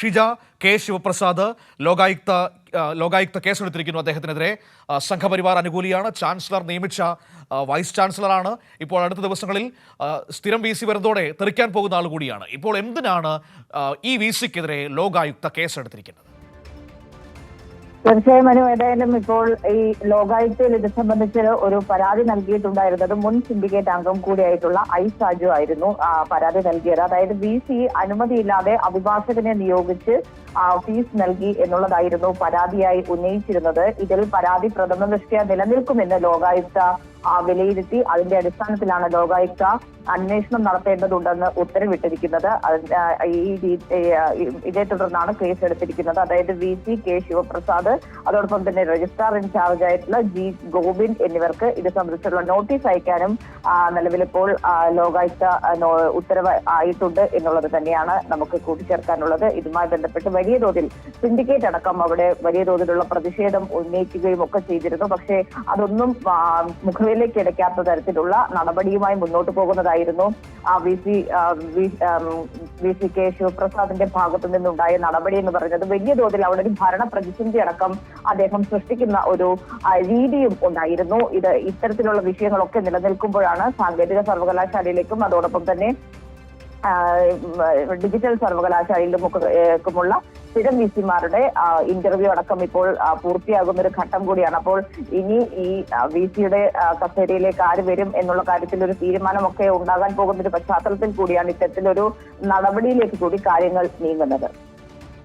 Shija K Sivaprasad Lokayukta കേസെടുത്തിരിക്കുന്നു അദ്ദേഹത്തിനെതിരെ. Sangh Parivar അനുകൂലിയാണ്, chancellor നിയമിച്ച vice ചാൻസലറാണ്. ഇപ്പോൾ അടുത്ത ദിവസങ്ങളിൽ സ്ഥിരം വി സി വരുന്നതോടെ തെറിക്കാൻ പോകുന്ന ആൾ കൂടിയാണ്. ഇപ്പോൾ എന്തിനാണ് ഈ വി സിക്കെതിരെ ലോകായുക്ത കേസെടുത്തിരിക്കുന്നത്? തീർച്ചയായും ഏതായാലും ഇപ്പോൾ ഈ ലോകായുക്തയിൽ ഇത് സംബന്ധിച്ച് ഒരു പരാതി നൽകിയിട്ടുണ്ടായിരുന്നത് മുൻ സിൻഡിക്കേറ്റ് അംഗം കൂടിയായിട്ടുള്ള ഐ സാജു ആയിരുന്നു പരാതി നൽകിയത്. അതായത് വി സി അനുമതിയില്ലാതെ അഭിഭാഷകനെ നിയോഗിച്ച് ഫീസ് നൽകി എന്നുള്ളതായിരുന്നു പരാതിയായി ഉന്നയിച്ചിരുന്നത്. ഇതിൽ പരാതി പ്രഥമ ദൃഷ്ട്യാ നിലനിൽക്കുമെന്ന് ലോകായുക്ത വിലയിരുത്തി. അതിന്റെ അടിസ്ഥാനത്തിലാണ് ലോകായുക്ത അന്വേഷണം നടത്തേണ്ടതുണ്ടെന്ന് ഉത്തരവിട്ടിരിക്കുന്നത്. ഇതേ തുടർന്നാണ് കേസ് എടുത്തിരിക്കുന്നത്. അതായത് വി സി കെ ശിവപ്രസാദ്, അതോടൊപ്പം തന്നെ രജിസ്ട്രാർ ഇൻചാർജ് ആയിട്ടുള്ള ജി ഗോവിന്ദ് എന്നിവർക്ക് ഇത് സംബന്ധിച്ചുള്ള നോട്ടീസ് അയക്കാനും നിലവിലിപ്പോൾ ലോകായുക്ത ഉത്തരവ് ആയിട്ടുണ്ട് എന്നുള്ളത് തന്നെയാണ് നമുക്ക് കൂട്ടിച്ചേർക്കാനുള്ളത്. ഇതുമായി ബന്ധപ്പെട്ട് വലിയ തോതിൽ സിൻഡിക്കേറ്റ് അടക്കം അവിടെ വലിയ തോതിലുള്ള പ്രതിഷേധം ഉന്നയിക്കുകയും ഒക്കെ ചെയ്തിരുന്നു. പക്ഷേ അതൊന്നും മുഖവിലേക്ക് എടുക്കാത്ത തരത്തിലുള്ള നടപടിയുമായി മുന്നോട്ട് പോകുന്നതായിരുന്നു വി സി കെ ശിവപ്രസാദിന്റെ ഭാഗത്തു നിന്നുണ്ടായ നടപടി എന്ന് പറയുന്നത്. വലിയ തോതിൽ അവിടെ ഒരു ഭരണ പ്രതിസന്ധി അടക്കം അദ്ദേഹം സൃഷ്ടിക്കുന്ന ഒരു രീതിയും ഉണ്ടായിരുന്നു. ഇത്തരത്തിലുള്ള വിഷയങ്ങളൊക്കെ നിലനിൽക്കുമ്പോഴാണ് സാങ്കേതിക സർവകലാശാലയിലേക്കും അതോടൊപ്പം തന്നെ ഡിജിറ്റൽ സർവകലാശാലയിലുമൊക്കെയുള്ള സ്ഥിരം വി സിമാരുടെ ഇന്റർവ്യൂ അടക്കം ഇപ്പോൾ പൂർത്തിയാകുന്ന ഒരു ഘട്ടം കൂടിയാണ്. അപ്പോൾ ഇനി ഈ വി സിയുടെ കസേരയിലേക്ക് ആര് വരും എന്നുള്ള കാര്യത്തിൽ ഒരു തീരുമാനമൊക്കെ ഉണ്ടാകാൻ പോകുന്ന ഒരു പശ്ചാത്തലത്തിൽ കൂടിയാണ് ഇത്തരത്തിലൊരു നടപടിയിലേക്ക് കൂടി കാര്യങ്ങൾ നീങ്ങുന്നത്.